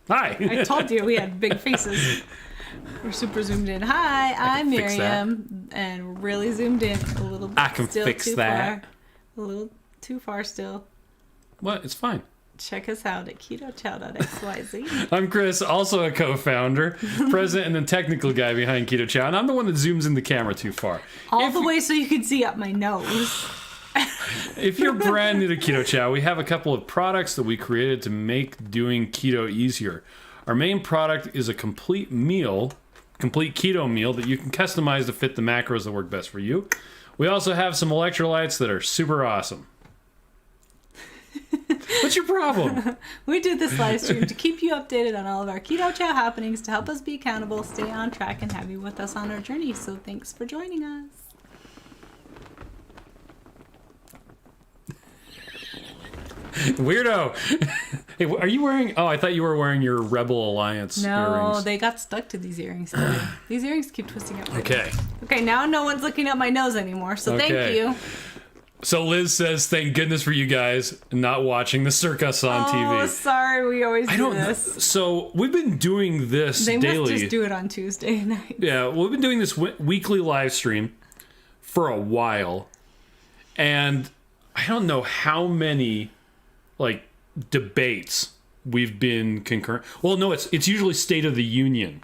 Hi. I told you we had big faces. We're super zoomed in. Hi, I'm Miriam, and we're really zoomed in a little bit. I can still fix too that. Far. A little too far still. What? It's fine. Check us out at ketochow.xyz. I'm Chris, also a co-founder, president, and the technical guy behind Keto Chow, and I'm the one that zooms in the camera too far. All the way so you can see up my nose. If you're brand new to Keto Chow, we have a couple of products that we created to make doing keto easier. Our main product is a complete keto meal that you can customize to fit the macros that work best for you. We also have some electrolytes that are super awesome. What's your problem? We do this live stream to keep you updated on all of our Keto Chow happenings, to help us be accountable, stay on track, and have you with us on our journey. So thanks for joining us. Weirdo. Hey, are you wearing... Oh, I thought you were wearing your Rebel Alliance earrings. No, they got stuck to these earrings today. These earrings keep twisting up. Okay. Okay, now no one's looking at my nose anymore, so Okay. thank you. So Liz says, thank goodness for you guys not watching the circus on TV. Oh, sorry, we always do this. So we've been doing this They daily. must just do it on Tuesday night. Yeah, well, we've been doing this weekly live stream for a while. And I don't know how many, debates we've been concurrent. Well, no, it's usually State of the Union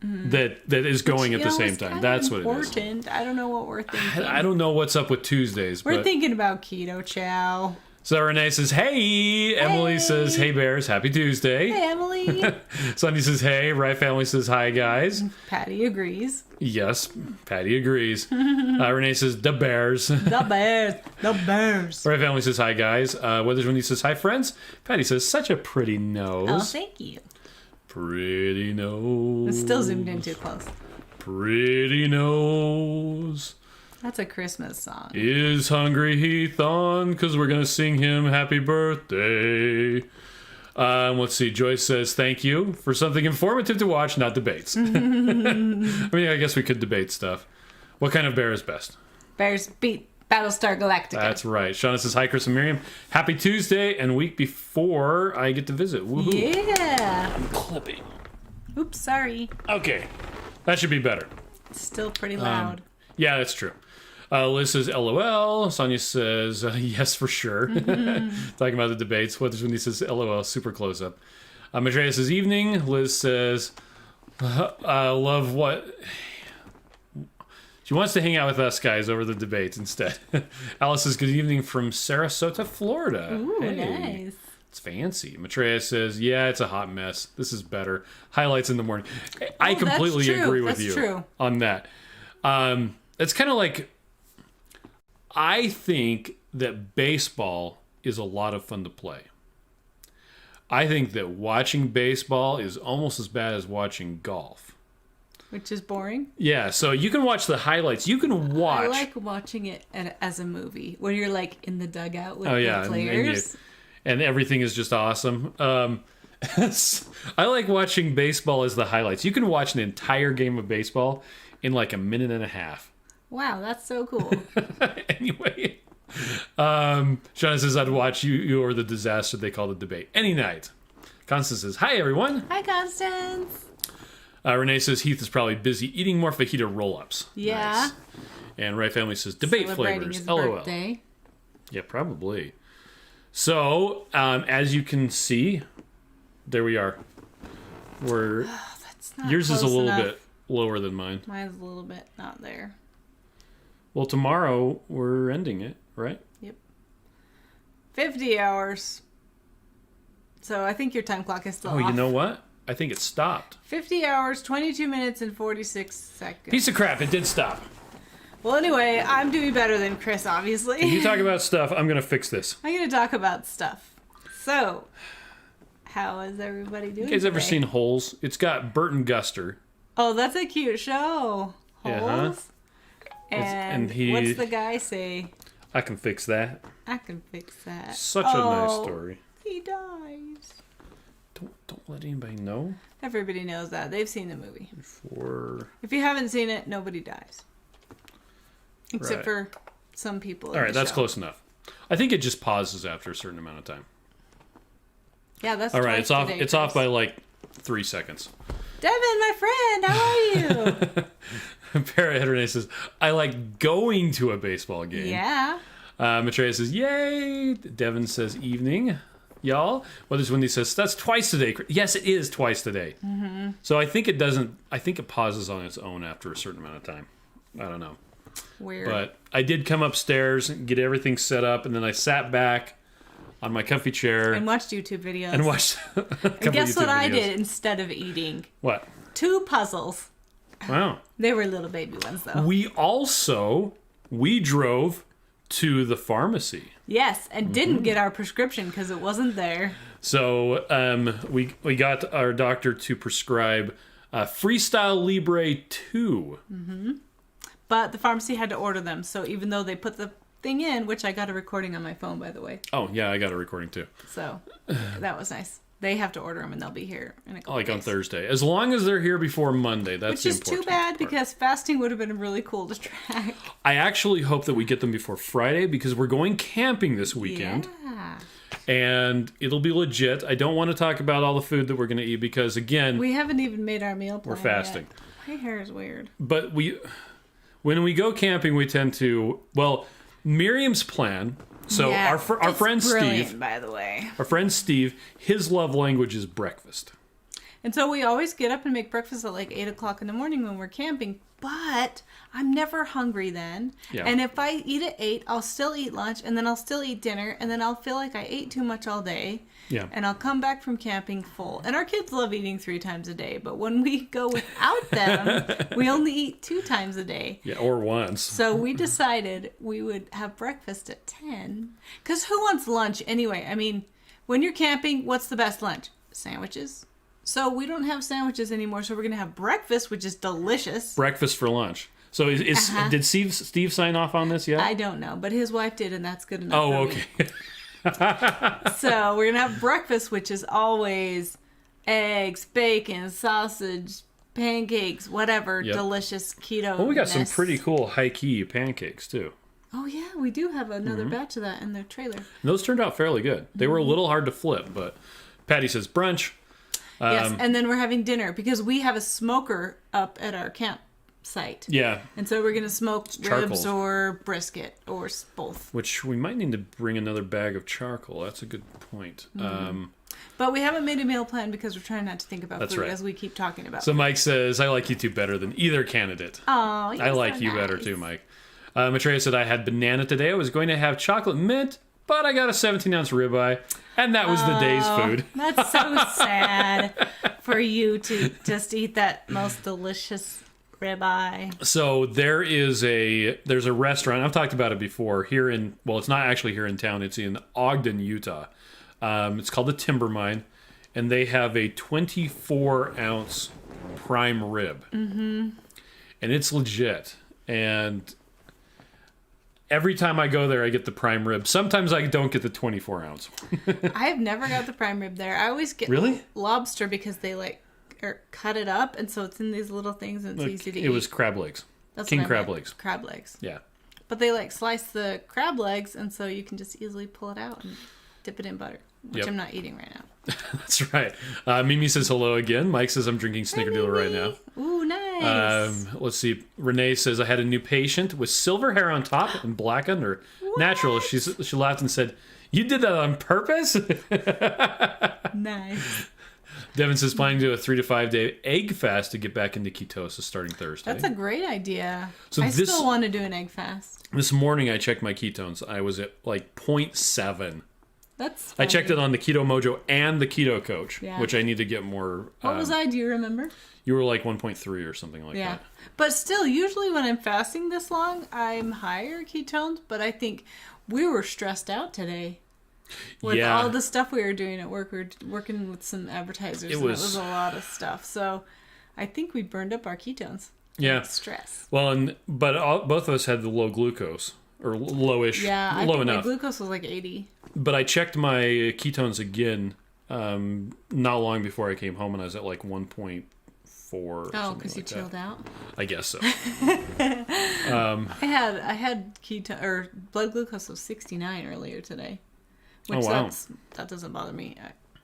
that is going at the same time. That's what it is. I don't know what we're thinking. I don't know what's up with Tuesdays. We're but... thinking about Keto Chow. So Renee says, hey. Emily says, hey, Bears. Happy Tuesday. Hey, Emily. Sunny says, hey. Right Family says, hi, guys. Patty agrees. Yes, Patty agrees. Renee says, the Bears. The Bears. The Bears. Right Family says, hi, guys. Weathers Wendy says, hi, friends. Patty says, such a pretty nose. Oh, thank you. Pretty nose. It's still zoomed in too close. Pretty nose. That's a Christmas song. Is hungry Heath on? Because we're going to sing him happy birthday. Let's see. Joyce says, thank you for something informative to watch, not debates. I mean, I guess we could debate stuff. What kind of bear is best? Bears beat Battlestar Galactica. That's right. Shauna says, hi, Chris and Miriam. Happy Tuesday and week before I get to visit. Woohoo. Yeah. I'm clipping. Oops, sorry. Okay. That should be better. It's still pretty loud. Yeah, that's true. Liz says, LOL. Sonia says, yes, for sure. Talking about the debates. What when he says, LOL, super close up. Madrea says, evening. Liz says, I love what... She wants to hang out with us guys over the debates instead. Alice says, good evening from Sarasota, Florida. Ooh, hey. nice. It's fancy. Maitreya says, yeah, it's a hot mess. This is better. Highlights in the morning. I completely agree with you on that. It's kind of like, I think that baseball is a lot of fun to play. I think that watching baseball is almost as bad as watching golf. Which is boring. Yeah, so you can watch the highlights. You can watch. I like watching it as a movie, where you're like in the dugout with the players. And everything is just awesome. I like watching baseball as the highlights. You can watch an entire game of baseball in like a minute and a half. Wow, that's so cool. Anyway, Shauna says, I'd watch you or the disaster they call the debate any night. Constance says, hi, everyone. Hi, Constance. Renee says, Heath is probably busy eating more fajita roll-ups. Yeah. Nice. And Right Family says, debate flavors. His LOL. birthday. Yeah, probably. So, as you can see, there we are. That's not Yours is a close little enough. bit lower than mine. Mine's a little bit not there. Well, tomorrow we're ending it, right? Yep. 50 hours. So I think your time clock is still off. Oh, you know what? I think it stopped. 50 hours, 22 minutes, and 46 seconds. Piece of crap, it did stop. Well, anyway, I'm doing better than Chris, obviously. You talk about stuff, I'm going to fix this. I'm going to talk about stuff. So, how is everybody doing You guys ever today? seen Holes? It's got Burt and Guster. Oh, that's a cute show. Holes. Yeah, huh? And what's the guy say? I can fix that. I can fix that. Such a nice story. He dies. Don't let anybody know. Everybody knows that. They've seen the movie. If you haven't seen it, nobody dies. Except Right. for some people. All right, that's close enough. I think it just pauses after a certain amount of time. Yeah, that's all right. twice It's off. today, It's off by like 3 seconds. Devin, my friend, how are you? Parrot Renee says, I like going to a baseball game. Yeah. Maitreya says, yay. Devin says, evening, y'all. Weathers Wendy says, that's twice a day. Yes, it is twice a day. Mm-hmm. So I think it pauses on its own after a certain amount of time. I don't know. Weird. But I did come upstairs and get everything set up, and then I sat back on my comfy chair. And watched YouTube videos. And watched and guess what I did instead of eating? What? 2 puzzles. Wow. They were little baby ones, though. We drove to the pharmacy. Yes, and didn't get our prescription because it wasn't there. So we got our doctor to prescribe Freestyle Libre 2. Mm-hmm. But the pharmacy had to order them. So even though they put the thing in, which I got a recording on my phone, by the way. Oh, yeah, I got a recording too. So that was nice. They have to order them and they'll be here in a couple days. On Thursday. As long as they're here before Monday. That's the important Which is too bad part. Because fasting would have been really cool to track. I actually hope that we get them before Friday because we're going camping this weekend. Yeah. And it'll be legit. I don't want to talk about all the food that we're going to eat because, again... We haven't even made our meal plan We're fasting. Yet. My hair is weird. But when we go camping, we tend to... Well, Miriam's plan... So our friend Steve... by the way. Our friend Steve, his love language is breakfast. And so we always get up and make breakfast at like 8 o'clock in the morning when we're camping. But I'm never hungry then. Yeah. And if I eat at 8, I'll still eat lunch. And then I'll still eat dinner. And then I'll feel like I ate too much all day. Yeah. And I'll come back from camping full. And our kids love eating 3 times a day. But when we go without them, we only eat 2 times a day. Yeah, or once. So we decided we would have breakfast at 10. Because who wants lunch anyway? I mean, when you're camping, what's the best lunch? Sandwiches. So we don't have sandwiches anymore. So we're going to have breakfast, which is delicious. Breakfast for lunch. So did Steve sign off on this yet? I don't know. But his wife did, and that's good enough. Oh, okay. So we're going to have breakfast, which is always eggs, bacon, sausage, pancakes, whatever, delicious keto. Well, we got some pretty cool high-key pancakes, too. Oh, yeah, we do have another batch of that in the trailer. And those turned out fairly good. They were a little hard to flip, but Patty says brunch. Yes, and then we're having dinner because we have a smoker up at our campsite. Yeah. And so we're going to smoke ribs or brisket or both. Which we might need to bring another bag of charcoal. That's a good point. Mm-hmm. But we haven't made a meal plan because we're trying not to think about food as we keep talking about So food. Mike says, I like you two better than either candidate. Oh, I like you better too, Mike. Maitreya said, I had banana today. I was going to have chocolate mint, but I got a 17-ounce ribeye, and that was the day's food. That's so sad for you to just eat that most delicious ribeye. So there's a restaurant, I've talked about it before, it's not actually here in town, it's in Ogden, Utah. It's called the Timber Mine, and they have a 24-ounce prime rib. Mm-hmm. And it's legit. And every time I go there, I get the prime rib. Sometimes I don't get the 24-ounce. I have never got the prime rib there. I always get lobster because they cut it up, and so it's in these little things and it's easy to eat. It was crab legs. That's King crab legs. Crab legs. Yeah. But they slice the crab legs, and so you can just easily pull it out and dip it in butter, which I'm not eating right now. That's right. Mimi says hello again. Mike says I'm drinking Snickerdoodle right now. Ooh, nice. Let's see. Renee says I had a new patient with silver hair on top and black under. What? Natural. She laughed and said, "You did that on purpose?" Nice. Devin says planning to do a 3 to 5 day egg fast to get back into ketosis starting Thursday. That's a great idea. So I still want to do an egg fast. This morning I checked my ketones. I was at like 0.7. That's funny. I checked it on the Keto Mojo and the Keto Coach, Yeah. which I need to get more. What was I? Do you remember? You were like 1.3 or something like that. But still, usually when I'm fasting this long, I'm higher ketones. But I think we were stressed out today. With all the stuff we were doing at work. We were working with some advertisers. It was a lot of stuff. So I think we burned up our ketones. Yeah. Stress. Well, both of us had the low glucose. Or lowish. Yeah, I low think enough. my glucose was like 80. But I checked my ketones again not long before I came home, and I was at like 1.4. Oh, because you chilled out? I guess so. I had keto or blood glucose of 69 earlier today. Which that doesn't bother me.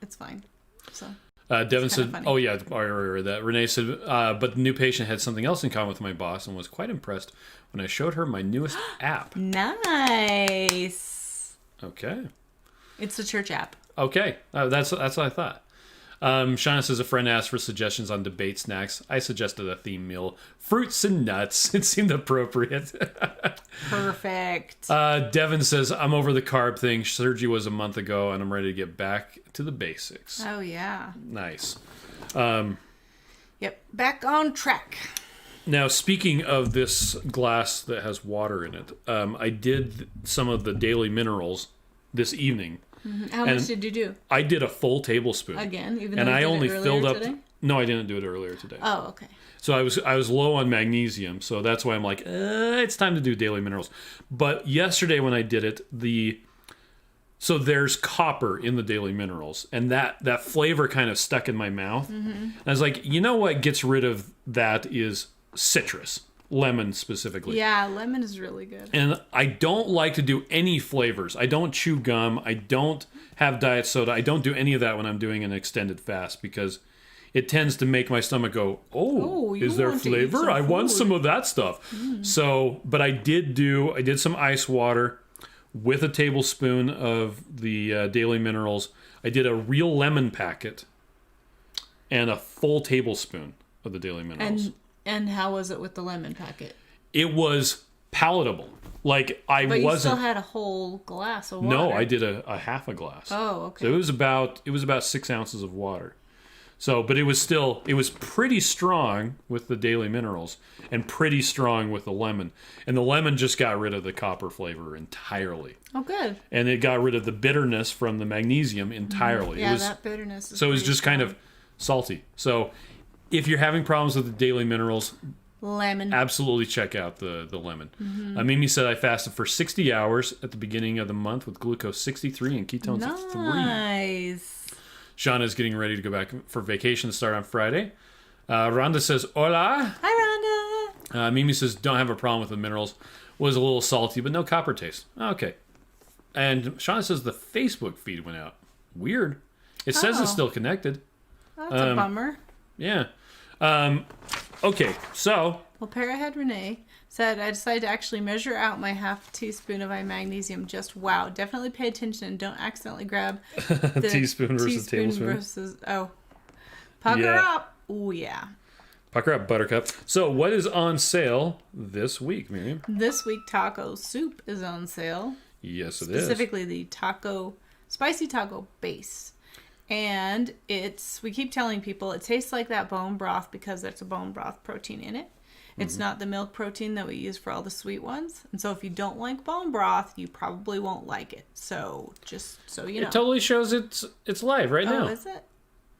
It's fine. So Devin said, funny. Oh, yeah, that. Renee said, but the new patient had something else in common with my boss and was quite impressed when I showed her my newest app. Nice. Okay. It's the church app. Okay. That's what I thought. Shauna says, a friend asked for suggestions on debate snacks. I suggested a theme meal. Fruits and nuts. It seemed appropriate. Perfect. Devin says, I'm over the carb thing. Surgery was a month ago, and I'm ready to get back to the basics. Oh, yeah. Nice. Yep. Back on track. Now, speaking of this glass that has water in it, I did some of the daily minerals this evening. Mm-hmm. How much did you do? I did a full tablespoon. Again, even though and you I did only it earlier filled up. Today? No, I didn't do it earlier today. Oh, okay. So I was low on magnesium, so that's why I'm like, it's time to do daily minerals. But yesterday when I did it, so there's copper in the daily minerals, and that flavor kind of stuck in my mouth. Mm-hmm. And I was like, you know what gets rid of that is citrus. Lemon specifically. Yeah, lemon is really good. And I don't like to do any flavors. I don't chew gum. I don't have diet soda. I don't do any of that when I'm doing an extended fast because it tends to make my stomach go, is there flavor? I want some of that stuff. Mm. So, but I did some ice water with a tablespoon of the daily minerals. I did a real lemon packet and a full tablespoon of the daily minerals. And how was it with the lemon packet? It was palatable. Like But you still had a whole glass of water. No, I did a half a glass. Oh, okay. So it was about 6 ounces of water. So, but it was pretty strong with the daily minerals and pretty strong with the lemon. And the lemon just got rid of the copper flavor entirely. Oh, good. And it got rid of the bitterness from the magnesium entirely. Yeah, that bitterness is So it was just strong. kind of salty. So if you're having problems with the daily minerals, lemon, absolutely check out the lemon. Mm-hmm. Mimi said I fasted for 60 hours at the beginning of the month with glucose 63 and ketones of 3. Nice. Shauna is getting ready to go back for vacation to start on Friday. Rhonda says, hola. Hi, Rhonda. Mimi says, don't have a problem with the minerals. Was a little salty, but no copper taste. Okay. And Shauna says the Facebook feed went out. Weird. It says it's still connected. That's a bummer. Yeah. Okay, so... Well, Parrothead Renee said, I decided to actually measure out my half teaspoon of my magnesium. Just wow. Definitely pay attention and don't accidentally grab the teaspoon versus tablespoon. Pucker up. Oh, yeah. Pucker up, Buttercup. So, what is on sale this week, Miriam? This week, taco soup is on sale. Yes, it is. Specifically, the spicy taco base. And we keep telling people it tastes like that bone broth because there's a bone broth protein in it. It's not the milk protein that we use for all the sweet ones. And so if you don't like bone broth, you probably won't like it. So just so you know. It totally shows it's live right now. Oh, is it?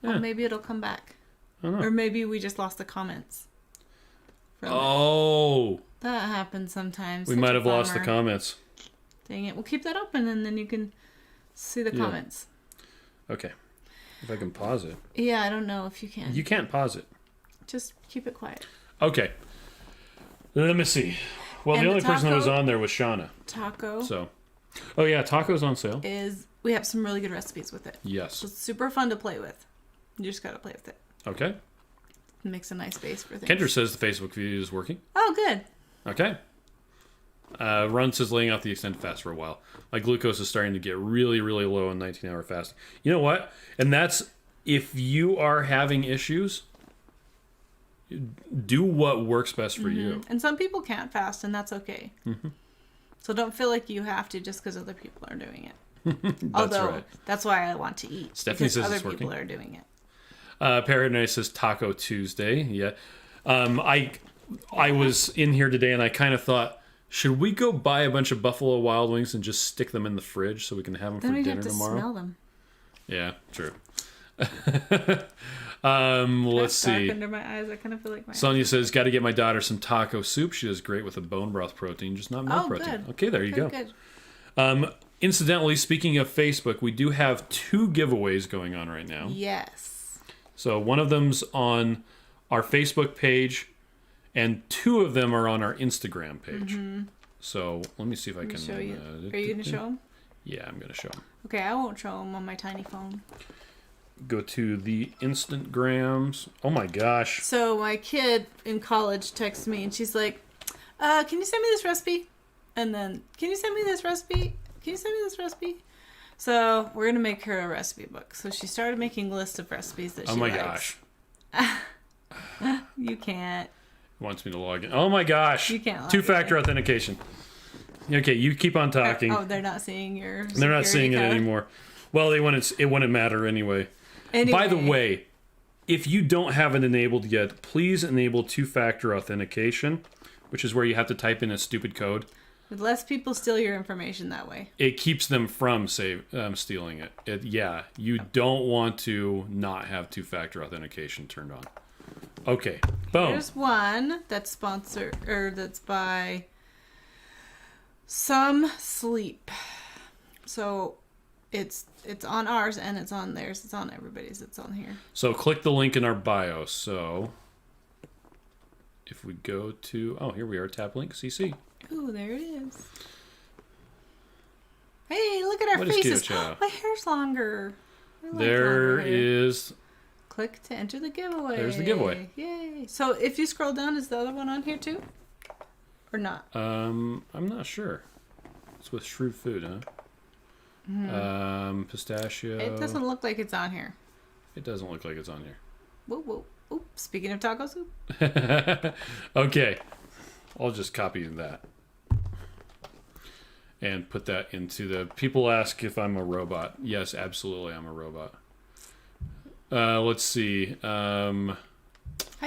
Yeah. Well, maybe it'll come back. Or maybe we just lost the comments. Oh. That happens sometimes. We might have lost the comments. Dang it. We'll keep that open and then you can see the comments. Okay. If I can pause it. Yeah, I don't know if you can. You can't pause it. Just keep it quiet. Okay. Let me see. Well, and the only person that was on there was Shauna. Taco. So. Oh, yeah. Taco's on sale. We have some really good recipes with it. Yes. So it's super fun to play with. You just got to play with it. Okay. It makes a nice base for things. Kendra says the Facebook video is working. Oh, good. Okay. Run says laying off the extended fast for a while. My glucose is starting to get really, really low in 19-hour fasting. You know what? And that's if you are having issues, do what works best for you. And some people can't fast, and that's okay. Mm-hmm. So don't feel like you have to just because other people are doing it. Although, that's why I want to eat. Stephanie says other it's working. people are doing it. Paradise says Taco Tuesday. Yeah. I was in here today, and I kind of thought, should we go buy a bunch of Buffalo Wild Wings and just stick them in the fridge so we can have them for dinner tomorrow? Smell them. Yeah, true. Let's see. Dark under my eyes. I kind of feel like Sonia says, got to get my daughter some taco soup. She does great with the bone broth protein, just not milk protein. Good. Okay, there you go. Good. Incidentally, speaking of Facebook, we do have 2 giveaways going on right now. Yes. So one of them's on our Facebook page, and 2 of them are on our Instagram page. Mm-hmm. So let me see if I can show you. Are you going to show them? Yeah, I'm going to show them. Okay, I won't show them on my tiny phone. go to the Instagrams. Oh my gosh. So my kid in college texts me and she's like, can you send me this recipe? And then, can you send me this recipe? Can you send me this recipe? So we're going to make her a recipe book. So she started making a list of recipes that she likes. Gosh. You can't. It wants me to log in. Oh my gosh. You can't log Two-factor authentication. Okay, you keep on talking. Oh, they're not seeing your They're not seeing it anymore. Well, it wouldn't matter anyway. By the way, if you don't have it enabled yet, please enable two-factor authentication, which is where you have to type in a stupid code. With less people steal your information that way. It keeps them from stealing it. You don't want to not have two-factor authentication turned on. Okay, boom. There's one that's that's by Some Sleep. So it's on ours and it's on theirs. It's on everybody's. It's on here. So click the link in our bio. So if we go to here we are, tap link CC. Ooh, there it is. Hey, look at our faces. My hair's longer. There is. Click to enter the giveaway. There's the giveaway. Yay. So if you scroll down, is the other one on here too? Or not? I'm not sure. It's with Shrewd Food, huh? Mm-hmm. Pistachio. It doesn't look like it's on here. It doesn't look like it's on here. Whoa, whoa. Oop, speaking of taco soup. Okay. I'll just copy that. And put that into the... People ask if I'm a robot. Yes, absolutely, I'm a robot. Let's see. Hi,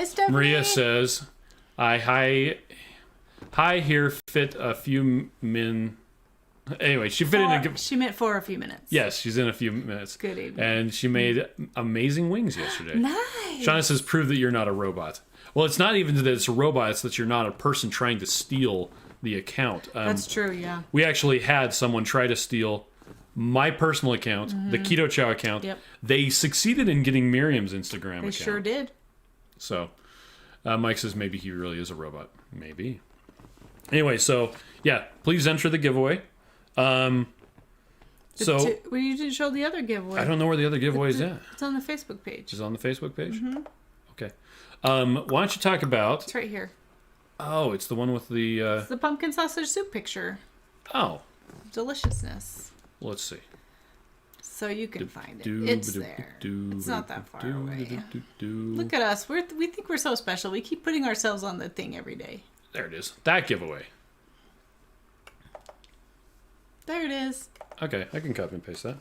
Stephanie. Maria says, hi here fit a few min. Anyway, she fit in she meant for a few minutes. Yes, she's in a few minutes. Good evening. And she made amazing wings yesterday. Nice. Shauna says, prove that you're not a robot. Well, it's not even that it's a robot, it's that you're not a person trying to steal the account. That's true, yeah. We actually had someone try to steal my personal account, the Keto Chow account. Yep. They succeeded in getting Miriam's Instagram account. They sure did. So, Mike says maybe he really is a robot. Maybe. Anyway, so, yeah, please enter the giveaway. Well, you didn't show the other giveaway. I don't know where the other giveaway is at. It's on the Facebook page. It's on the Facebook page? Mm-hmm. Okay. Why don't you talk about... It's right here. Oh, it's the one with the... It's the pumpkin sausage soup picture. Oh. Deliciousness. Let's see. So you can find it. It's there. It's not that far away. Look at us. We think we're so special. We keep putting ourselves on the thing every day. There it is. That giveaway. There it is. Okay, I can copy and paste that.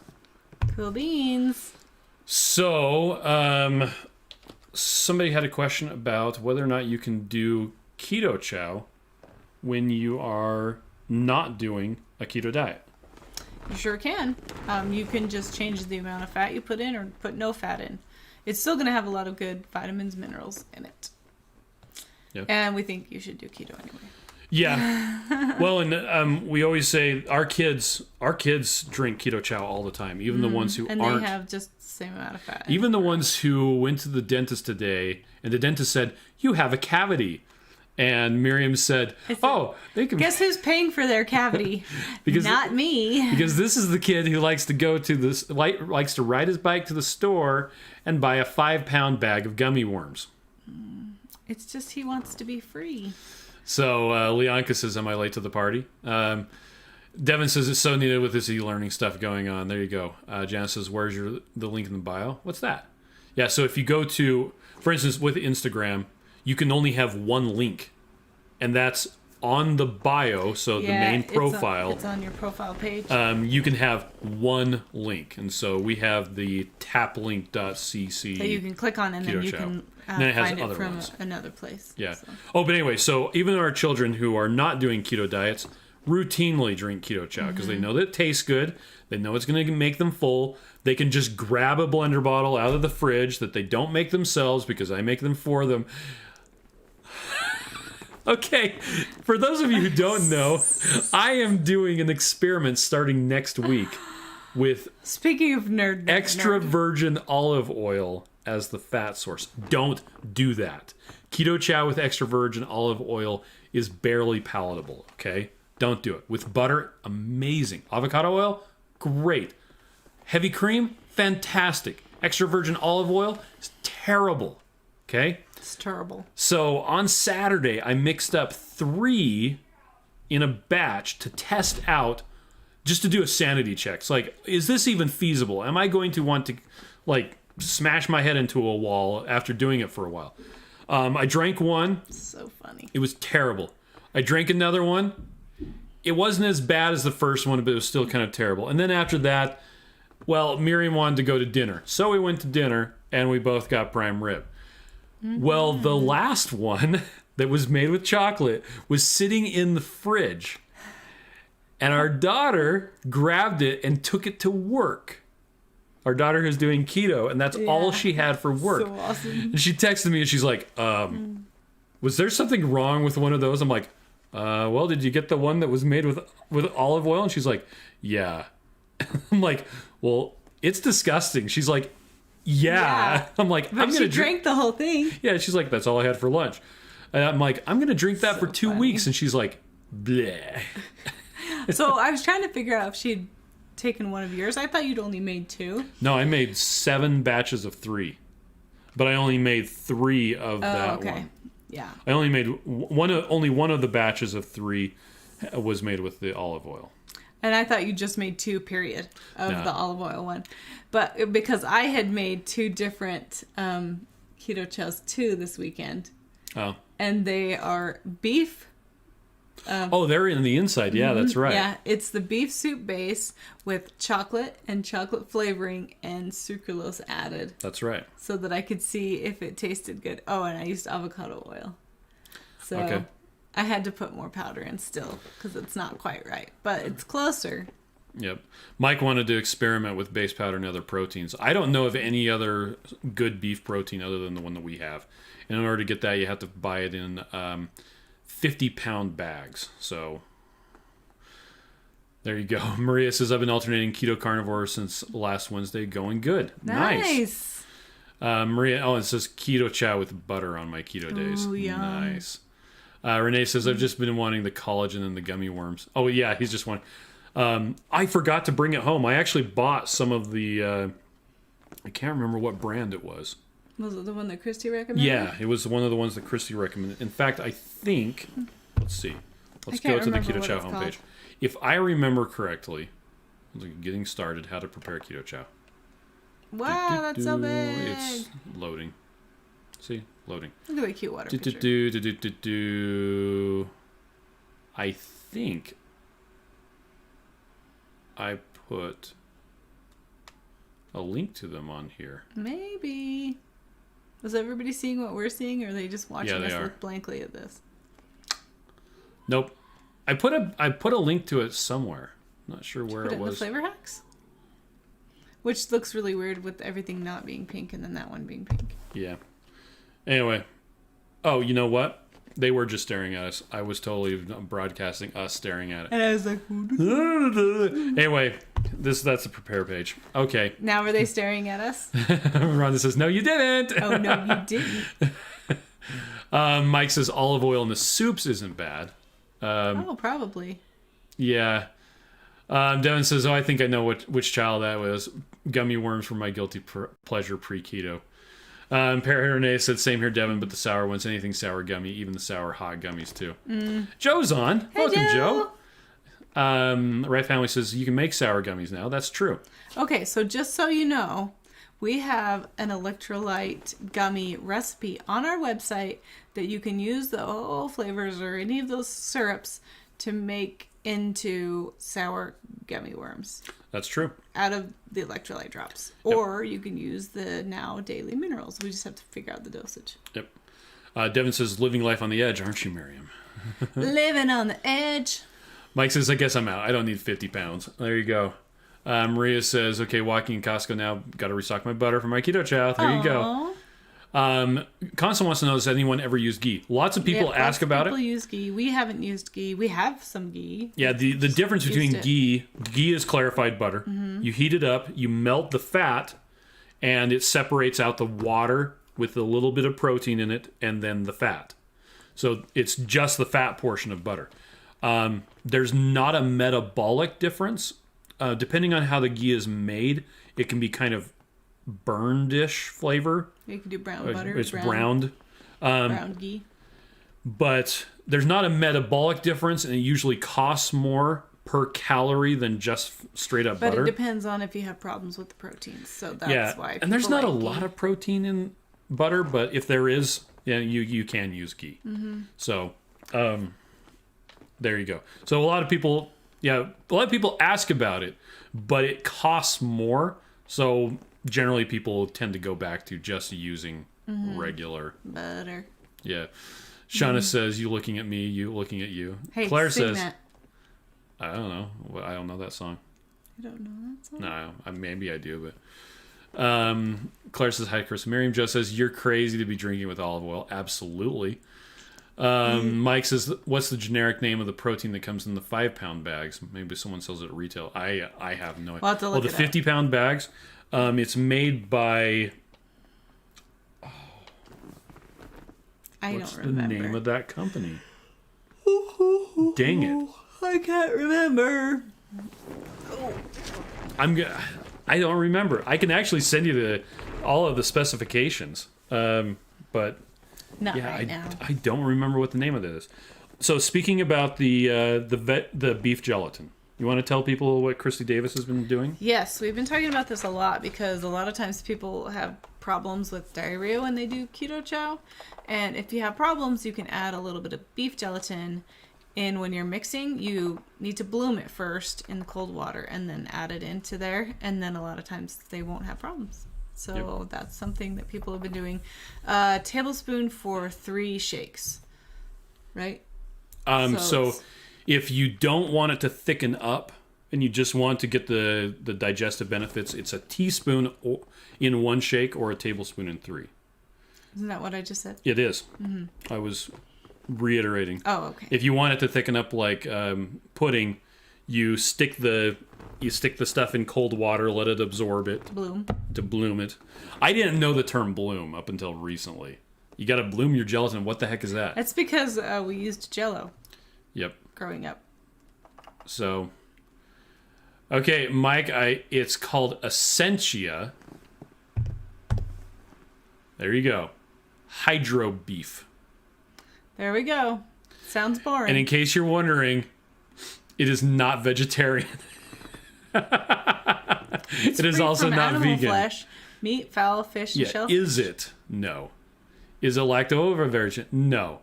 Cool beans. So, somebody had a question about whether or not you can do Keto Chow when you are not doing a keto diet. You sure can. You can just change the amount of fat you put in or put no fat in. It's still going to have a lot of good vitamins, minerals in it. Yep. And we think you should do keto anyway. Yeah. Well, and we always say our kids drink Keto Chow all the time, even the ones who aren't. And they have just the same amount of fat. Even the ones who went to the dentist today, and the dentist said, "You have a cavity." And Miriam said, they can... Guess who's paying for their cavity? Not me. Because this is the kid who likes to go to this, likes to ride his bike to the store and buy a 5-pound bag of gummy worms. It's just he wants to be free. So Leonka says, "Am I late to the party?" Devin says, "It's so needed with this e-learning stuff going on." There you go. Janice says, "Where's the link in the bio?" What's that? Yeah. So if you go to, for instance, with Instagram, you can only have one link, and that's on the bio. So the main profile. It's on your profile page. You can have one link, and so we have the taplink.cc that you can click on, and then you can find it from another place. Yeah. So. Oh, but anyway, so even our children who are not doing keto diets routinely drink Keto Chow because they know that it tastes good. They know it's going to make them full. They can just grab a blender bottle out of the fridge that they don't make themselves because I make them for them. Okay, for those of you who don't know, I am doing an experiment starting next week with speaking of extra virgin olive oil as the fat source. Don't do that. Keto Chow with extra virgin olive oil is barely palatable, okay? Don't do it. With butter, amazing. Avocado oil, great. Heavy cream, fantastic. Extra virgin olive oil is terrible. Okay? It's terrible. So on Saturday, I mixed up 3 in a batch to test out, just to do a sanity check. It's like, is this even feasible? Am I going to want to, like, smash my head into a wall after doing it for a while? I drank one. So funny. It was terrible. I drank another one. It wasn't as bad as the first one, but it was still kind of terrible. And then after that, well, Miriam wanted to go to dinner. So we went to dinner, and we both got prime rib. Well, the last one that was made with chocolate was sitting in the fridge. And our daughter grabbed it and took it to work. Our daughter who's doing keto, and that's all she had for work. So awesome. And she texted me, and she's like, was there something wrong with one of those? I'm like, well, did you get the one that was made with olive oil? And she's like, yeah. I'm like, well, it's disgusting. She's like, yeah. I'm like, but I'm going to drink the whole thing. Yeah, she's like, that's all I had for lunch. And I'm like, I'm going to drink that for 2 weeks. And she's like, bleh. So I was trying to figure out if she'd taken one of yours. I thought you'd only made 2. No, I made 7 batches of 3. But I only made 3 of that one. Yeah. I only made only one of the batches of 3 was made with the olive oil. And I thought you just made 2, period, of the olive oil one. But because I had made 2 different Keto Chows too this weekend. Oh. And they are beef. They're in the inside. Yeah, that's right. Yeah, it's the beef soup base with chocolate and chocolate flavoring and sucralose added. That's right. So that I could see if it tasted good. Oh, and I used avocado oil. So I had to put more powder in still because it's not quite right. But it's closer. Yep. Mike wanted to experiment with base powder and other proteins. I don't know of any other good beef protein other than the one that we have. And in order to get that, you have to buy it in 50-pound bags. So there you go. Maria says, I've been alternating keto carnivore since last Wednesday. Going good. Nice. Maria, it says Keto Chow with butter on my keto days. Ooh, yum. Nice. Renee says, I've just been wanting the collagen and the gummy worms. Oh, yeah, he's just wanting. I forgot to bring it home. I actually bought some of the, I can't remember what brand it was. Was it the one that Christy recommended? Yeah, it was one of the ones that Christy recommended. In fact, I think, let's see. Let's go to the Keto Chow homepage. Called. If I remember correctly, getting started, how to prepare Keto Chow. Wow, that's so big. It's loading. See? Loading. Look at the cute water picture. I think I put a link to them on here. Maybe. Was everybody seeing what we're seeing, or are they just watching us are. look blankly at this? Nope. I put a link to it somewhere. Not sure where it was. In the flavor hacks? Which looks really weird with everything not being pink and then that one being pink. Yeah. Anyway. Oh, you know what? They were just staring at us. I was totally broadcasting us staring at it. And I was like... Anyway, that's the prepare page. Okay. Now are they staring at us? Rhonda says, no, you didn't. Oh, no, you didn't. Mike says olive oil in the soups isn't bad. Probably. Yeah. Devin says, I think I know which child that was. Gummy worms were my guilty pleasure pre-keto. Renee said, same here, Devin, but the sour ones, anything sour gummy, even the sour hot gummies too. Joe's on. Hey, welcome, Joe. Right Family says, you can make sour gummies now. That's true. Okay, so just so you know, we have an electrolyte gummy recipe on our website that you can use the OO flavors or any of those syrups to make into sour gummy worms. That's true. Out of the electrolyte drops. Yep. Or you can use the now daily minerals. We just have to figure out the dosage. Yep. Devin says, living life on the edge, aren't you, Miriam? Living on the edge. Mike says, I guess I'm out. I don't need 50 pounds. There you go. Maria says, okay, walking in Costco now. Got to restock my butter for my Keto Chow. There you go. Constant wants to know, does anyone ever use ghee? Lots of people ask about it. People use ghee. We haven't used ghee. We have some ghee. Yeah, the difference between ghee is clarified butter. Mm-hmm. You heat it up, you melt the fat, and it separates out the water with a little bit of protein in it, and then the fat. So it's just the fat portion of butter. There's not a metabolic difference. Depending on how the ghee is made, it can be kind of burned-ish flavor. You can do brown butter. It's browned. Brown ghee. But there's not a metabolic difference, and it usually costs more per calorie than just straight up butter. But it depends on if you have problems with the proteins. So that's why. And there's not a lot of protein in butter, but if there is, you can use ghee. Mm-hmm. So there you go. So a lot of people ask about it, but it costs more. So generally people tend to go back to just using regular butter. Yeah. Shauna says, you looking at me, you looking at you. Hey, Claire sing says, that. I don't know. I don't know that song. You don't know that song? No, maybe I do, but... Claire says, hi, Chris and Miriam. Joe says, you're crazy to be drinking with olive oil. Absolutely. Mike says, what's the generic name of the protein that comes in the 5-pound bags? Maybe someone sells it at retail. I have no idea. We'll have to look the 50-pound bags. It's made by... What's the name of that company? Dang it. I can't remember. I don't remember. I can actually send you all of the specifications. But not right now. I don't remember what the name of it is. So speaking about the beef gelatin, you want to tell people what Christy Davis has been doing? Yes, we've been talking about this a lot because a lot of times people have problems with diarrhea when they do Keto Chow. And if you have problems, you can add a little bit of beef gelatin in when you're mixing. You need to bloom it first in the cold water and then add it into there. And then a lot of times they won't have problems. So that's something that people have been doing. A tablespoon for 3 shakes, right? So if you don't want it to thicken up and you just want to get the digestive benefits, it's a teaspoon in 1 shake or a tablespoon in 3. Isn't that what I just said? It is. Mm-hmm. I was reiterating. Oh, okay. If you want it to thicken up like pudding, you stick the stuff in cold water, let it absorb it. To bloom it. I didn't know the term bloom up until recently. You got to bloom your gelatin. What the heck is that? That's because we used Jell-O. Yep. Growing up. So, okay, Mike, it's called Essentia. There you go. Hydro beef. There we go. Sounds boring. And in case you're wondering, it is not vegetarian. It is also not vegan. Flesh, meat, fowl, fish, and shellfish. Is it? No. Is it lacto-ovo-virgin? No.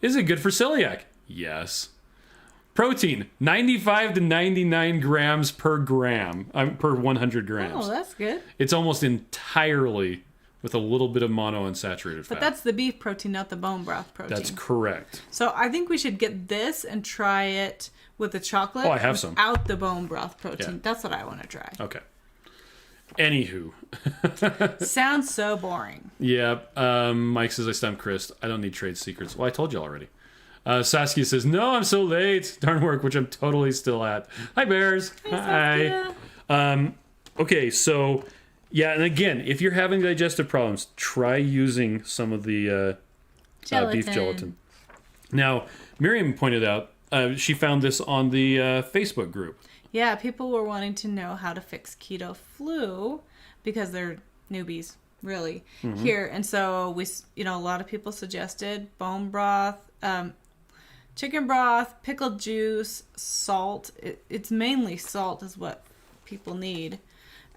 Is it good for celiac? Yes. Protein, 95 to 99 grams per 100 grams. Oh, that's good. It's almost entirely with a little bit of monounsaturated fat. But that's the beef protein, not the bone broth protein. That's correct. So I think we should get this and try it with the chocolate. Oh, I have some. Without the bone broth protein. Yeah. That's what I want to try. Okay. Anywho. Sounds so boring. Yeah. Mike says, I stumped Chris. I don't need trade secrets. Well, I told you already. Saskia says, no, I'm so late. Darn work, which I'm totally still at. Hi, Bears. Hi. Okay, so... Yeah, and again, if you're having digestive problems, try using some of the beef gelatin. Now, Miriam pointed out, she found this on the Facebook group. Yeah, people were wanting to know how to fix keto flu because they're newbies, really, here. And so, a lot of people suggested bone broth, chicken broth, pickled juice, salt. It's mainly salt is what people need.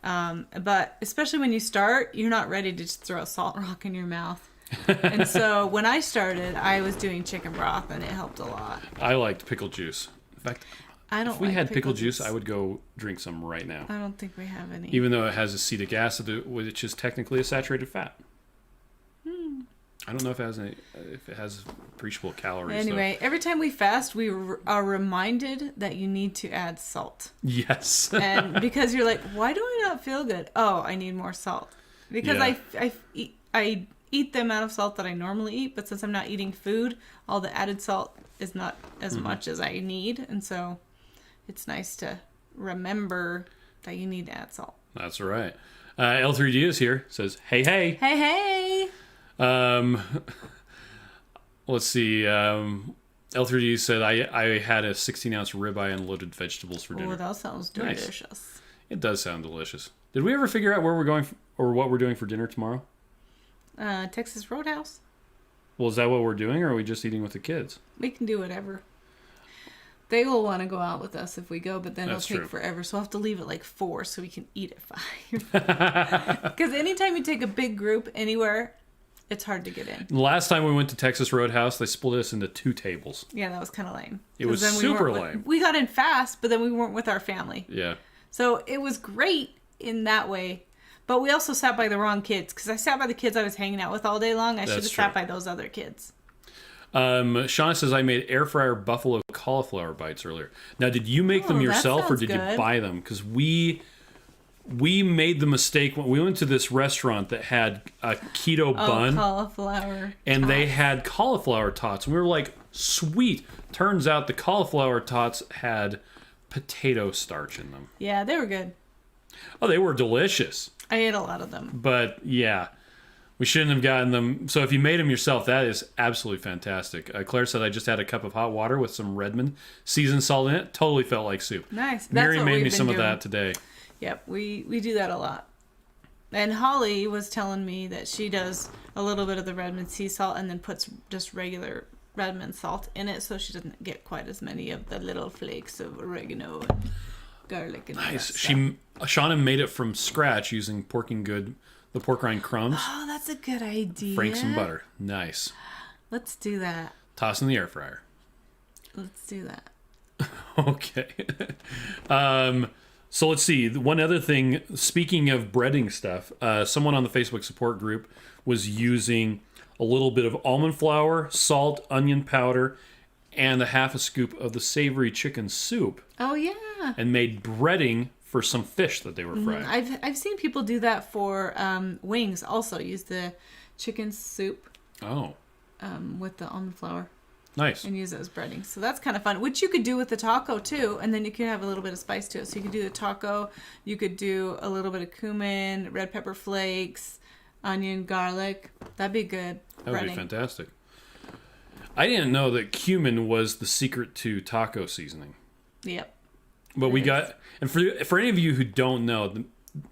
But especially when you start, you're not ready to just throw a salt rock in your mouth. And so when I started, I was doing chicken broth and it helped a lot. I liked pickle juice. In fact, if we had pickle juice, I would go drink some right now. I don't think we have any. Even though it has acetic acid, which is technically a saturated fat. I don't know if it has appreciable calories. Anyway, every time we fast, we are reminded that you need to add salt. Yes. And because you're like, why do I not feel good? Oh, I need more salt. Because I eat the amount of salt that I normally eat, but since I'm not eating food, all the added salt is not as much as I need. And so it's nice to remember that you need to add salt. That's right. L3D is here. Says, hey, hey. Hey, hey. Let's see. L3D said I had a 16-ounce ribeye and loaded vegetables for dinner. Oh, that sounds delicious. Nice. It does sound delicious. Did we ever figure out where we're going or what we're doing for dinner tomorrow? Texas Roadhouse. Well, is that what we're doing, or are we just eating with the kids? We can do whatever. They will want to go out with us if we go, but then That's it'll take true. forever. So I'll have to leave at like 4 so we can eat at 5. Because anytime you take a big group anywhere, it's hard to get in. Last time we went to Texas Roadhouse, they split us into 2 tables. Yeah, that was kind of lame. It was then super lame. We got in fast, but then we weren't with our family. Yeah. So it was great in that way. But we also sat by the wrong kids. Because I sat by the kids I was hanging out with all day long. I should have sat by those other kids. Shauna says, I made air fryer buffalo cauliflower bites earlier. Now, did you make them yourself or did you buy them? Because we made the mistake when we went to this restaurant that had a keto bun. Cauliflower and tots. They had cauliflower tots. And we were like, sweet. Turns out the cauliflower tots had potato starch in them. Yeah, they were good. Oh, they were delicious. I ate a lot of them. But yeah, we shouldn't have gotten them. So if you made them yourself, that is absolutely fantastic. Claire said, I just had a cup of hot water with some Redmond seasoned salt in it. Totally felt like soup. Nice. Mary made me some of that today. Yep, we do that a lot. And Holly was telling me that she does a little bit of the Redmond sea salt and then puts just regular Redmond salt in it so she doesn't get quite as many of the little flakes of oregano and garlic and nice. That Shauna made it from scratch using the pork rind crumbs. Oh, that's a good idea. Frank some butter. Nice. Let's do that. Toss in the air fryer. Let's do that. Okay. So let's see. One other thing, speaking of breading stuff, someone on the Facebook support group was using a little bit of almond flour, salt, onion powder, and a half a scoop of the savory chicken soup. Oh, yeah. And made breading for some fish that they were frying. I've seen people do that for wings also. Use the chicken soup with the almond flour. Nice. And use it as breading. So that's kind of fun, which you could do with the taco too. And then you can have a little bit of spice to it. So you could do the taco. You could do a little bit of cumin, red pepper flakes, onion, garlic. That'd be good. That would be fantastic. I didn't know that cumin was the secret to taco seasoning. Yep. But we got, and for any of you who don't know,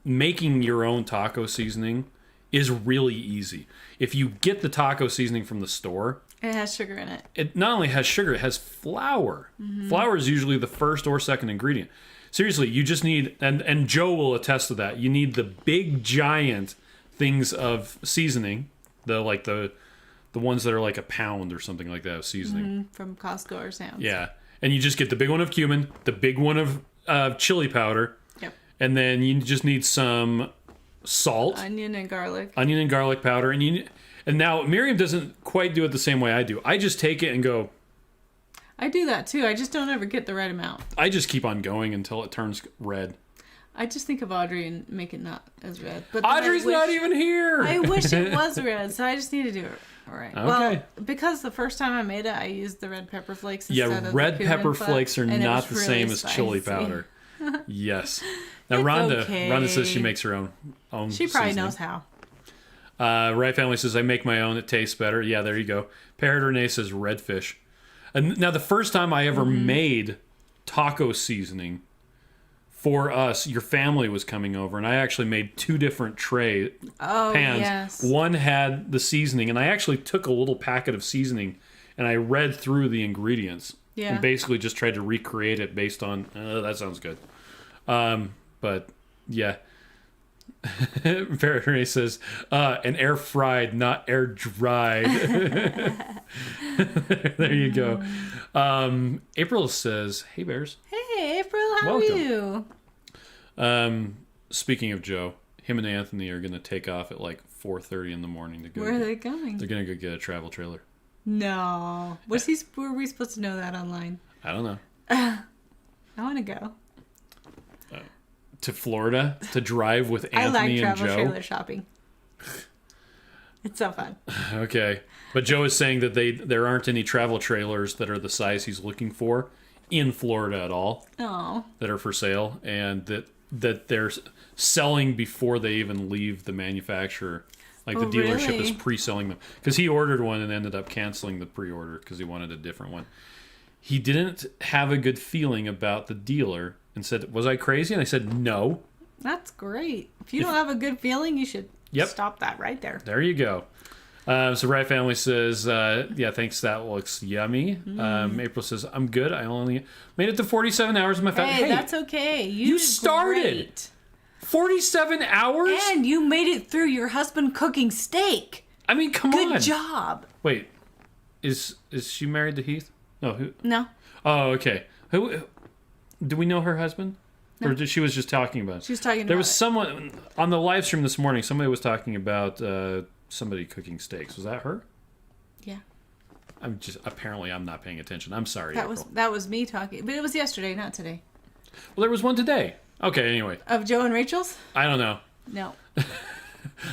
making your own taco seasoning is really easy. If you get the taco seasoning from the store, it has sugar in it. It not only has sugar, it has flour. Mm-hmm. Flour is usually the first or second ingredient. Seriously, you just need, and Joe will attest to that, you need the big giant things of seasoning, the ones that are like a pound or something like that of seasoning. From Costco or Sam's. Yeah. And you just get the big one of cumin, the big one of chili powder. Yep. And then you just need some salt. Onion and garlic powder. And now Miriam doesn't quite do it the same way I do. I just take it and go. I do that too. I just don't ever get the right amount. I just keep on going until it turns red. I just think of Audrey and make it not as red. But Audrey's not even here. I wish it was red, so I just need to do it. All right. Okay. Well, because the first time I made it, I used the red pepper flakes instead of red the pepper flakes are not the really same as spicy. chili powder. Yes. Now Rhonda says she makes her own She probably seasoning. knows how. Right Family says, I make my own. It tastes better. Yeah, there you go. Parrot Renee says redfish. And now the first time I ever made taco seasoning for us, your family was coming over, and I actually made 2 different pans. Yes. One had the seasoning, and I actually took a little packet of seasoning, and I read through the ingredients. Yeah. And basically just tried to recreate it based on, that sounds good. But, yeah. Parrot Renee says, an air fried, not air dried. There you go. April says, hey, Bears. Hey, April, how are you? Speaking of Joe, him and Anthony are going to take off at like 4:30 in the morning to go. Where are they going? They're going to go get a travel trailer. No. Were we supposed to know that online? I don't know. I want to go. To Florida to drive with Anthony and Joe. I like and travel Joe. trailer shopping. It's so fun. Okay. But Joe is saying that there aren't any travel trailers that are the size he's looking for in Florida at all. Oh. That are for sale, and that they're selling before they even leave the manufacturer. Like the dealership is pre-selling them. Because he ordered one and ended up canceling the pre-order because he wanted a different one. He didn't have a good feeling about the dealer and said, was I crazy? And I said, no. That's great. If you don't have a good feeling, you should stop that right there. There you go. So Right Family says, yeah, thanks. That looks yummy. April says, I'm good. I only made it to 47 hours of my fast. Hey, that's okay. You started. Great. 47 hours? And you made it through your husband cooking steak. I mean, come on. Good job. Wait, is she married to Heath? No. Who? No. Oh, okay. Who? Do we know her husband? No. Or she was just talking about it? She was talking about it. There was someone on the live stream this morning. Somebody was talking about somebody cooking steaks. Was that her? Yeah. Apparently I'm not paying attention. I'm sorry. That was me talking, but it was yesterday, not today. Well, there was one today. Okay, anyway. Of Joe and Rachel's? I don't know. No.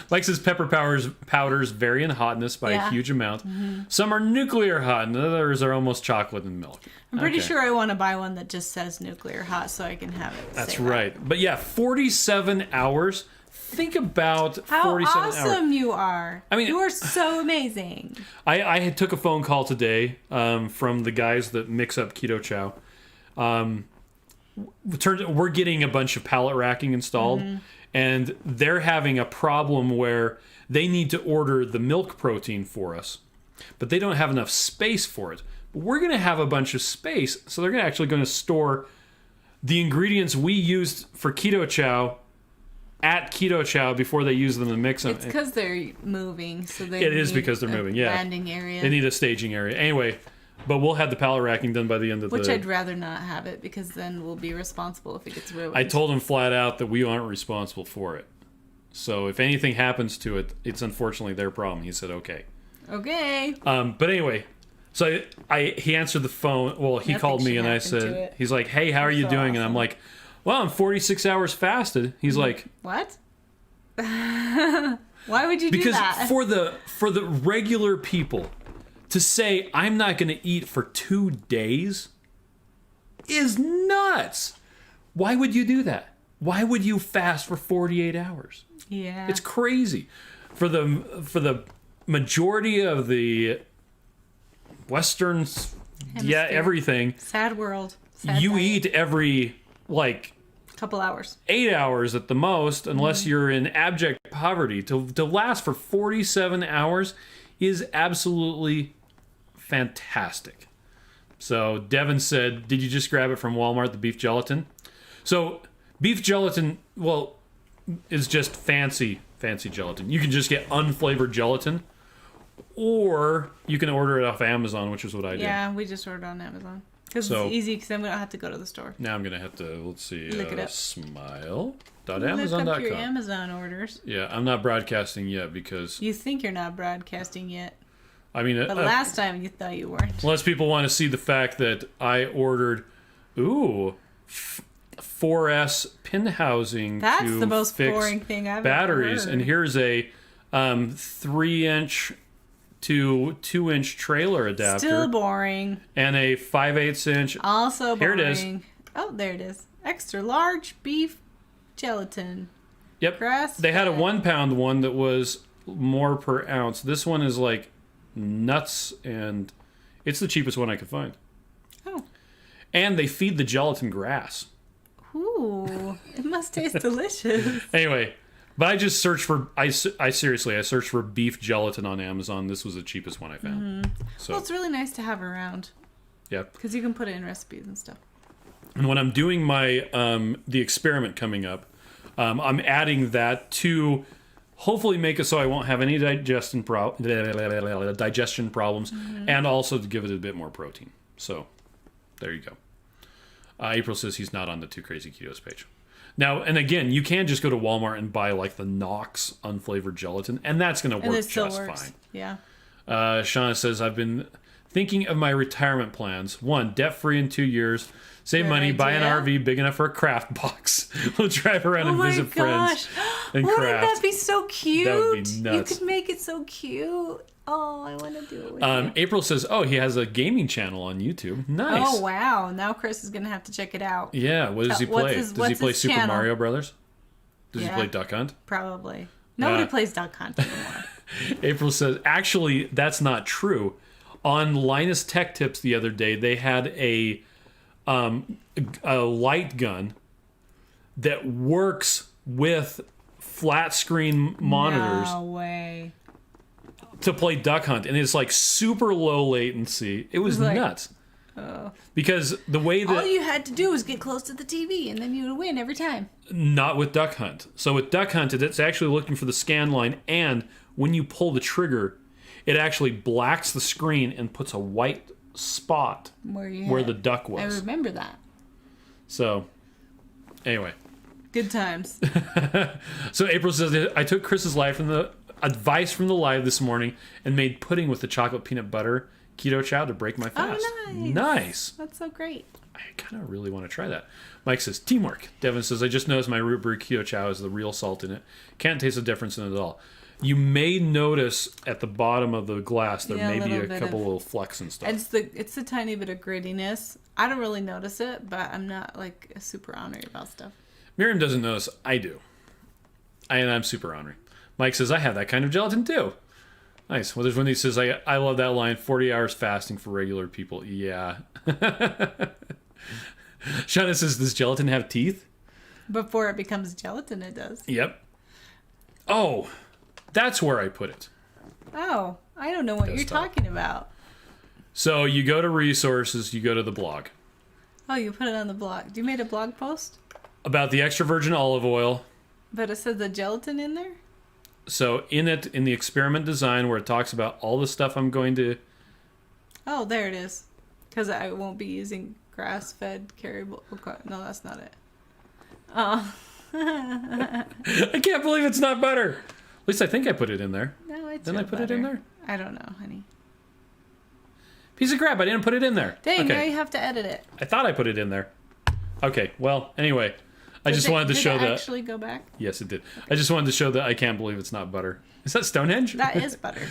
Like says pepper powders vary in hotness by a huge amount. Some are nuclear hot and others are almost chocolate and milk. I'm pretty sure I want to buy one that just says nuclear hot so I can have it. That's right. But yeah, 47 hours. Think about how 47 hours. How awesome you are. I mean, you are so amazing. I had took a phone call today from the guys that mix up Keto Chow. We're getting a bunch of pallet racking installed, and they're having a problem where they need to order the milk protein for us, but they don't have enough space for it. But we're going to have a bunch of space, so they're actually going to store the ingredients we used for Keto Chow at Keto Chow before they use them to mix them. It's because they're moving, so they it is because they're moving. Yeah, landing area. They need a staging area. Anyway. But we'll have the pallet racking done by the end of Which I'd rather not have it, because then we'll be responsible if it gets ruined. I told him flat out that we aren't responsible for it. So if anything happens to it, it's unfortunately their problem. He said, okay. Okay. But anyway, so he answered the phone. Well, he called me and I said, he's like, hey, how are you doing? Awesome. And I'm like, well, I'm 46 hours fasted. He's like, what? Why would you do that? Because for the regular people, to say I'm not going to eat for 2 days is nuts. Why would you do that? Why would you fast for 48 hours? Yeah. It's crazy. For the majority of the Western, everything. Sad world. You diet. Eat every, couple hours. 8 hours at the most, unless you're in abject poverty. To last for 47 hours is absolutely fantastic. So Devin said, did you just grab it from Walmart, the beef gelatin? So beef gelatin, is just fancy gelatin. You can just get unflavored gelatin, or you can order it off Amazon, which is what I did. Yeah, we just ordered on Amazon. Because it's easy, because then we don't have to go to the store. Now I'm going to have to, let's see, look it up. smile.amazon.com. Look up your Amazon orders. Yeah, I'm not broadcasting yet because... You think you're not broadcasting yet. I mean... But last time you thought you weren't. Unless people want to see the fact that I ordered, 4S pin housing That's the most boring thing I've batteries. ever heard. And here's a 3-inch to 2-inch trailer adapter. Still boring. And a 5/8 inch. Also boring. Here it is. Oh, there it is. Extra large beef gelatin. Yep. They had a 1 pound one that was more per ounce. This one is like nuts, and it's the cheapest one I could find. Oh. And they feed the gelatin grass. Ooh, it must taste delicious. Anyway, but I just searched for, I searched for beef gelatin on Amazon. This was the cheapest one I found. Mm-hmm. So. Well, it's really nice to have around. Yeah. Because you can put it in recipes and stuff. And when I'm doing my, the experiment coming up, I'm adding that to hopefully make it so I won't have any digestion problems, and also to give it a bit more protein. So, there you go. April says he's not on the Too Crazy Ketos page. Now, and again, you can just go to Walmart and buy the Knox unflavored gelatin, and that's going to work just fine. Yeah. Shauna says, I've been thinking of my retirement plans. 1, debt-free in 2 years. Save money, buy an RV big enough for a craft box. We'll drive around and visit friends and craft. Wouldn't that be so cute? That would be nuts. You could make it so cute. Oh, I want to do it with you. April says, he has a gaming channel on YouTube. Nice. Oh, wow. Now Chris is going to have to check it out. Yeah. What does he play? Does he play Super channel? Mario Brothers? Does he play Duck Hunt? Probably. Nobody plays Duck Hunt anymore. April says, actually, that's not true. On Linus Tech Tips the other day, they had a light gun that works with flat screen monitors. No way. To play Duck Hunt, and it's like super low latency. It was nuts. Because the way that... all you had to do was get close to the TV, and then you would win every time. Not with Duck Hunt. So with Duck Hunt, it's actually looking for the scan line, and when you pull the trigger, it actually blacks the screen and puts a white spot where the duck was. I remember that. So, anyway. Good times. So April says, I took Chris's advice from the live this morning and made pudding with the chocolate peanut butter Keto Chow to break my fast. Oh, nice. That's so great. I kind of really want to try that. Mike says, teamwork. Devin says, I just noticed my root brew Keto Chow has the real salt in it. Can't taste the difference in it at all. You may notice at the bottom of the glass there may be a couple little flecks and stuff. It's a tiny bit of grittiness. I don't really notice it, but I'm not like super ornery about stuff. Miriam doesn't notice. I do. And I'm super ornery. Mike says, I have that kind of gelatin too. Nice. Well, there's one that says, I love that line, 40 hours fasting for regular people. Yeah. Shauna says, does gelatin have teeth? Before it becomes gelatin, it does. Yep. Oh, that's where I put it. Oh, I don't know what you're talking about. So you go to resources, you go to the blog. Oh, you put it on the blog. You made a blog post? About the extra virgin olive oil. But it said the gelatin in there? So in the experiment design where it talks about all the stuff I'm going to... Oh, there it is. Because I won't be using grass-fed carryable... Okay, no, that's not it. Oh. I can't believe it's not butter. At least I think I put it in there. No, it's Didn't I put it in there? I don't know, honey. Piece of crap, I didn't put it in there. Dang, okay. Now you have to edit it. I thought I put it in there. Okay, well, anyway. I just wanted to show that... Did it actually go back? Yes, it did. I just wanted to show that I can't believe it's not butter. Is that Stonehenge? That is butter.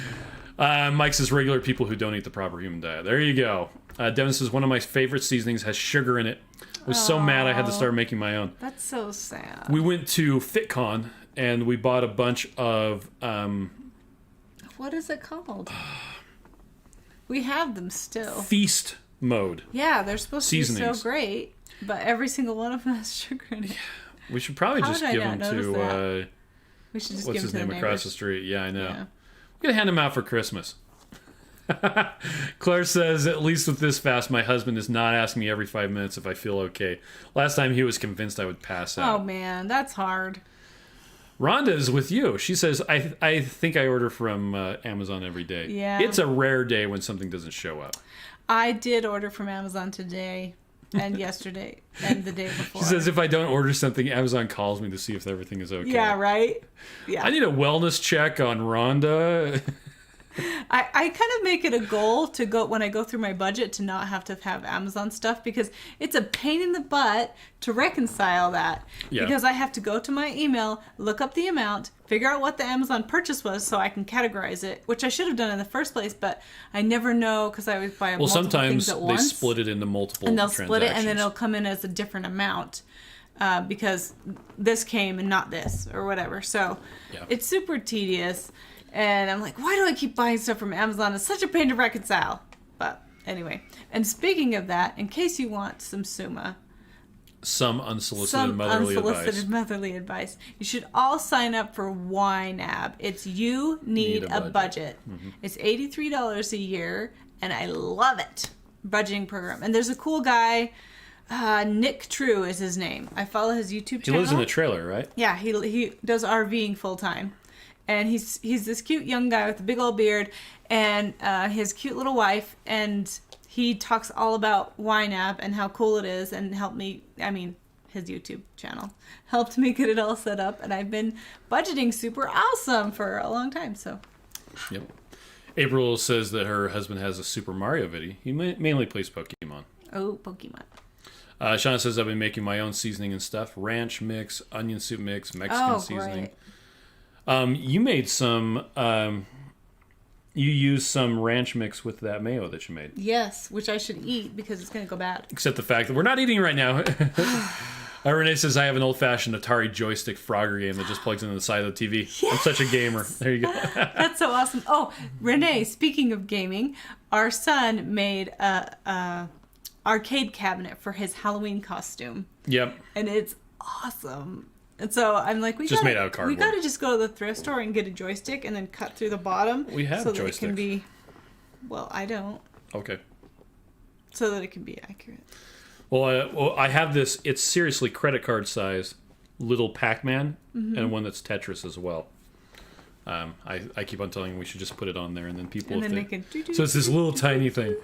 Mike says regular people who don't eat the proper human diet. There you go. Devin says one of my favorite seasonings has sugar in it. I was so mad I had to start making my own. That's so sad. We went to FitCon and we bought a bunch of... what is it called? We have them still. Feast mode. Yeah, they're supposed seasonings. To be so great, but every single one of them has sugar in it. We should probably just give them to... we should just what's give his them name to across the street? Yeah, I know. Yeah. We're going to hand them out for Christmas. Claire says, at least with this fast, my husband is not asking me every 5 minutes if I feel okay. Last time he was convinced I would pass out. Oh, man, that's hard. Rhonda is with you. She says, I think I order from Amazon every day. Yeah. It's a rare day when something doesn't show up. I did order from Amazon today and yesterday and the day before. She says, if I don't order something, Amazon calls me to see if everything is okay. Yeah, right? Yeah. I need a wellness check on Rhonda. I kind of make it a goal to go when I go through my budget to not have Amazon stuff because it's a pain in the butt to reconcile that. Yeah. Because I have to go to my email, look up the amount, figure out what the Amazon purchase was so I can categorize it, which I should have done in the first place, but I never know because I always buy multiple things at once. Sometimes they split it into multiple and they'll transactions. split it and then it'll come in as a different amount because this came and not this or whatever. So It's super tedious. And I'm like, why do I keep buying stuff from Amazon? It's such a pain to reconcile. But anyway. And speaking of that, in case you want some Summa. Some unsolicited motherly advice. You should all sign up for YNAB. It's You Need a Budget. Mm-hmm. It's $83 a year. And I love it. Budgeting program. And there's a cool guy. Nick True is his name. I follow his YouTube channel. He lives in a trailer, right? Yeah, he does RVing full time. And he's this cute young guy with a big old beard and his cute little wife. And he talks all about YNAB and how cool it is and his YouTube channel helped me get it all set up. And I've been budgeting super awesome for a long time. So, Yep. April says that her husband has a Super Mario video. He mainly plays Pokemon. Oh, Pokemon. Shauna says I've been making my own seasoning and stuff. Ranch mix, onion soup mix, Mexican seasoning. Great. You made some, you used some ranch mix with that mayo that you made. Yes, which I should eat because it's going to go bad. Except the fact that we're not eating right now. Renee says, I have an old-fashioned Atari joystick Frogger game that just plugs into the side of the TV. Yes! I'm such a gamer. There you go. That's so awesome. Oh, Renee, speaking of gaming, our son made a arcade cabinet for his Halloween costume. Yep. And it's awesome. And so I'm like, we made out of cardboard. We gotta just go to the thrift store and get a joystick and then cut through the bottom. We have so that joysticks. it can be. Well, I don't. Okay. So that it can be accurate. Well, I have this. It's seriously credit card size little Pac-Man and one that's Tetris as well. I keep on telling you we should just put it on there, and then people. And then they can. So it's this little tiny thing.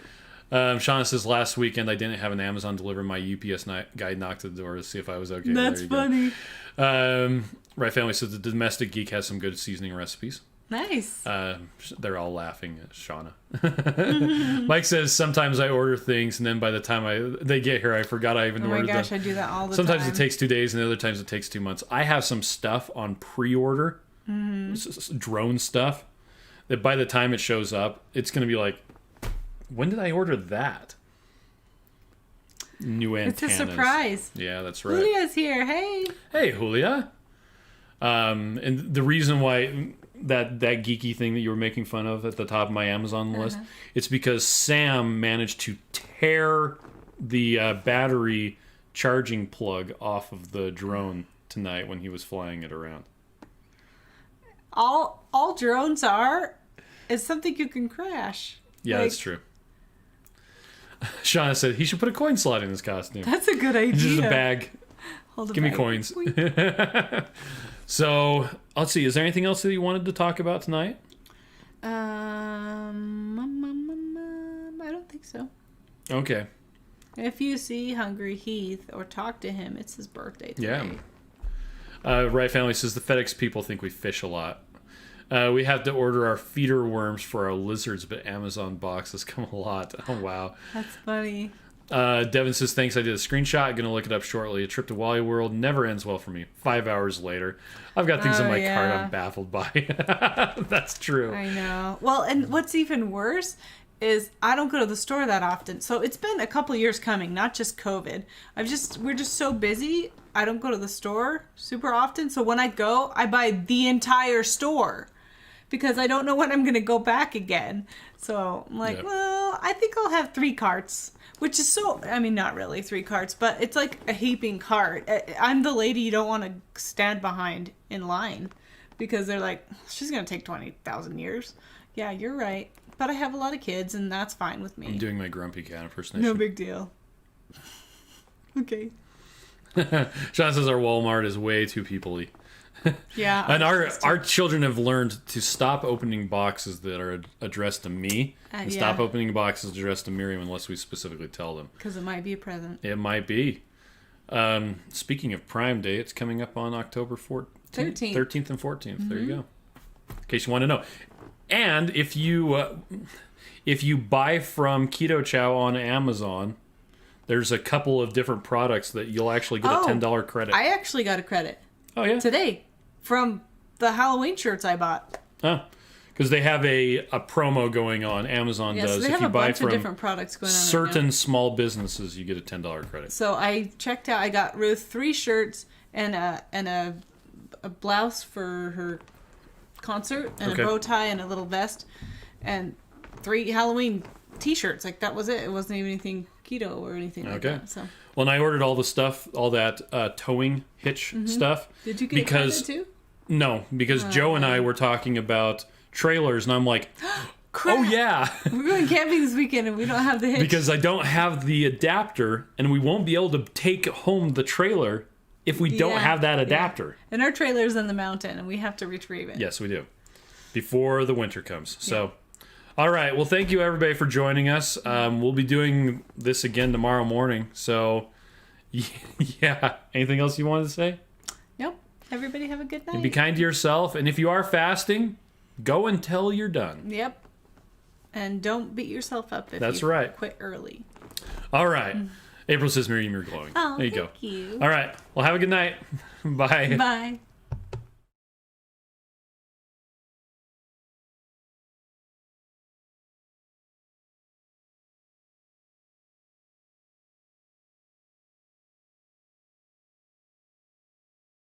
Shauna says last weekend I didn't have an Amazon deliver. My UPS guy knocked at the door to see if I was okay. That's funny. Right Family says the Domestic Geek has some good seasoning recipes. Nice. They're all laughing at Shauna. Mike says sometimes I order things and then by the time they get here I forgot I even ordered them. Oh my gosh, I do that all the time. Sometimes it takes 2 days and other times it takes 2 months. I have some stuff on pre-order, drone stuff, that by the time it shows up, it's going to be like, when did I order that? New antennas. It's a surprise. Yeah, that's right. Julia's here. Hey. Hey, Julia. And the reason why that geeky thing that you were making fun of at the top of my Amazon list, it's because Sam managed to tear the battery charging plug off of the drone tonight when he was flying it around. All drones is something you can crash. Yeah, that's true. Shauna said he should put a coin slot in his costume. That's a good idea. Just a bag. Give me bag. coins. So, let's see. Is there anything else that you wanted to talk about tonight? I don't think so. Okay. If you see Hungry Heath or talk to him, it's his birthday today. Yeah. Right Family says the FedEx people think we fish a lot. We have to order our feeder worms for our lizards, but Amazon boxes come a lot. Oh, wow. That's funny. Devin says, thanks, I did a screenshot. I'm going to look it up shortly. A trip to Wally World never ends well for me. 5 hours later. I've got things in my cart I'm baffled by. That's true. I know. Well, and what's even worse is I don't go to the store that often. So it's been a couple years coming, not just COVID. We're just so busy. I don't go to the store super often. So when I go, I buy the entire store because I don't know when I'm going to go back again. So I'm like, well, I think I'll have 3 carts, which is not really 3 carts, but it's like a heaping cart. I'm the lady you don't want to stand behind in line because they're like, she's going to take 20,000 years. Yeah, you're right. But I have a lot of kids, and that's fine with me. I'm doing my grumpy cat impersonation. No big deal. Okay. Sean says our Walmart is way too people-y. Yeah. And our children have learned to stop opening boxes that are addressed to me and stop opening boxes addressed to Miriam unless we specifically tell them. Because it might be a present. It might be. Speaking of Prime Day, it's coming up on October 13th and 14th. There you go. In case you want to know. And if you buy from Keto Chow on Amazon, there's a couple of different products that you'll actually get a $10 credit. I actually got a credit. Oh, yeah? Today. From the Halloween shirts I bought. Oh, because they have a promo going on. Amazon does. So they have if you a buy bunch from of different products going on certain right now. small businesses, you get a $10 credit. So I checked out. I got Ruth 3 shirts and a blouse for her concert and a bow tie and a little vest and 3 Halloween t-shirts. Like that was it. It wasn't even anything keto or anything like that. So. Well, and I ordered all the stuff, all that towing hitch stuff. Did you get credit too? No, because Joe and I were talking about trailers, and I'm like, oh yeah, we're going camping this weekend, and we don't have the hitch because I don't have the adapter, and we won't be able to take home the trailer if we don't have that adapter. Yeah. And our trailer's in the mountain, and we have to retrieve it. Yes, we do, before the winter comes. So. All right. Well, thank you, everybody, for joining us. We'll be doing this again tomorrow morning. So, yeah. Anything else you wanted to say? Nope. Everybody have a good night. And be kind to yourself. And if you are fasting, go until you're done. Yep. And don't beat yourself up if That's you right. quit early. All right. April says, Miriam, you're glowing. Oh, there you thank go. You. All right. Well, have a good night. Bye. Bye.